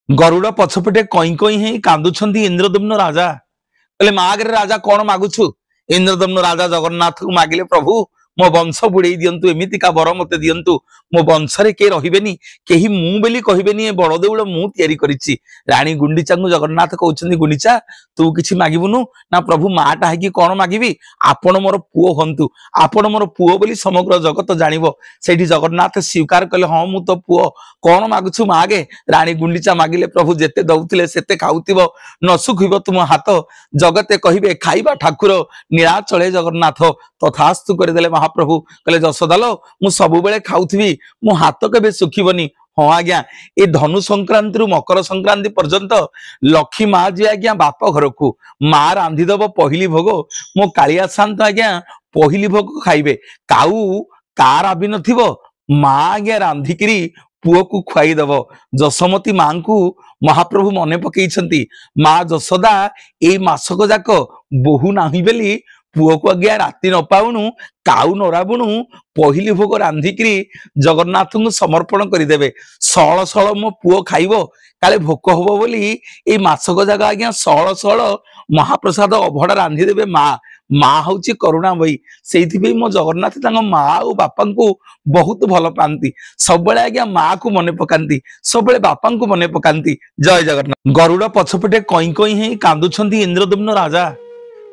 गरुड़ पछपटे कई कई हे कांदुछंती इंद्रदम्न राजा कहले माँ आगे राजा कौन मागुछु। इंद्रदम्न राजा जगन्नाथ को मागिले प्रभु मो वंश बुड़े दिंतु एमितिका बर मते दिंतु मो वंश रे के रहिबेनी केही मु बेली कहिबेनी ए बड़ देउळ मु तयारी करिछि। रानी गुंडीचा को जगन्नाथ कहउछंती गुंडीचा तू किछि मागिबुनु ना प्रभु माटा है कि कौन मागिबी आपण मोर पुओ हंतु आपण मोर पुओ बोली समग्र जगत जानिबो। सेठी जगन्नाथ स्वीकार कले हां मु तो पुओ कौन मागुछु मागे। रानी गुंडीचा मागिले प्रभु जेते दउथिले सेते खाउतिबो न सुखिबो तुम हाथ जगते कहिबे खाइबा ठाकुर नीलाचले जगन्नाथ तथास्तु करदेले महाप्रभु कहले जशोदालो मु सबु बेले खाउथिबी मो हाथ केबे सुखिबनी। हाँ आज्ञा ए धनु संक्रांति रु मकर संक्रांति पर्यंत लक्ष्मी माँ जी आज्ञा बाप घर को माँ रांधिदब पहली भोग मो कालिया शांत आज्ञा पहली भोग खाइबे काऊ कार आबि नथिबो माँ आज्ञा रांधिकिरी पुओ को खुआईदब। जशोमती माँ को महाप्रभु मने पकईछंती माँ जशोदा ए मासक जाक बोहू नाही बेली पुओ को आज्ञा राति न पाउनु काऊ नराबुणु पहली भोग रांधिकी जगन्नाथ को समर्पण करदेवे। सळ सळ मो पुओ खाइबो काले भोक हबो बोली ए मासक जागा आज्ञा सळ सळ महाप्रसाद अभड़ा रांधिदेवे माँ। माँ हूँ करुणामयी से मो जगन्नाथ माँ और बापा को बहुत भल पाती सब आज्ञा माँ को मन पकाती सब बापा को मन पकाती। जय जगन्नाथ। गरुड़ पछपटे कई कई हे कांदुछंती इंद्रदम्न राजा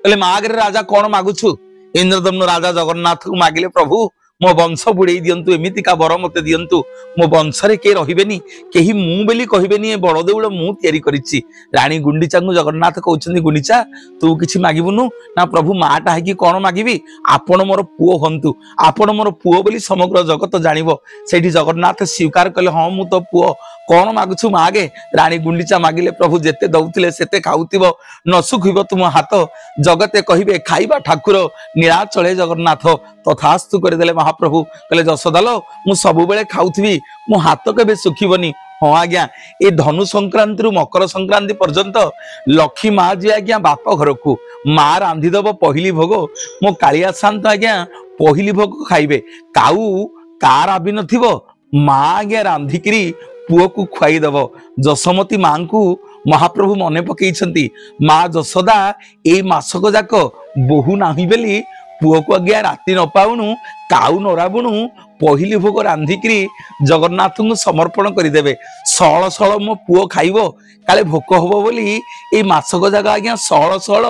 कहले माँ आगे राजा कौन मागुछु। इंद्रदम्न राजा जगन्नाथ को मागिले प्रभु मो वंश बुड़े दिंतु एमितिका बर मते दिंतु मो वंश रे के रहिबेनी केही मु बेली कहिबेनी ए बड़ देउळ मु तयारी करिछि। रानी गुंडीचा को जगन्नाथ कहउछंती गुंडीचा तू किछि मागिबुनु ना प्रभु माटा है कि कौन मागिबी आपण मोर पुओ हंतु आपण मोर पुओ बोली समग्र जगत जानिबो। सेठी जगन्नाथ स्वीकार कले हां मु तो पुओ कौन मागुछु मागे। रानी गुंडीचा मागिले प्रभु जेते दउथिले सेते खाउतिबो न सुखिबो तुम हाथ जगते कहिबे खाइबा ठाकुर नीलाचले जगन्नाथ तथास्तु करदेले महाप्रभु कहले जशोदालो मु सबु बेले खाउथिबी मो हाथ केबे सुखिबनी। हाँ आज्ञा ए धनु संक्रांति रु मकर संक्रांति पर्यंत लक्ष्मी माँ जी आज्ञा बाप घर को माँ रांधिदब पहली भोग मो कालिया शांत आज्ञा पहली भोग खाइबे काऊ कार आबि नथिबो माँ आज्ञा रांधिकिरी पुओ को खुआईदब। जशोमती माँ को महाप्रभु मने पकईछंती माँ जशोदा ए मासक जाक बोहू नाही बेली पुओ को आज्ञा राति न पाउनु काऊ नराबुणु पहली भोग रांधिकी जगन्नाथ को समर्पण करदेवे। सळ सळ मो पुओ खाइबो काले भोक हबो बोली ए मासक जागा आज्ञा सळ सळ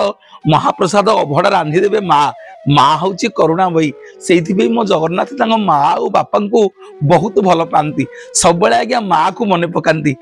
महाप्रसाद अभड़ा रांधिदेवे माँ। माँ हूँ करुणामयी से मो जगन्नाथ माँ और बापा को बहुत भल पाती सब आज्ञा माँ को मन पकाती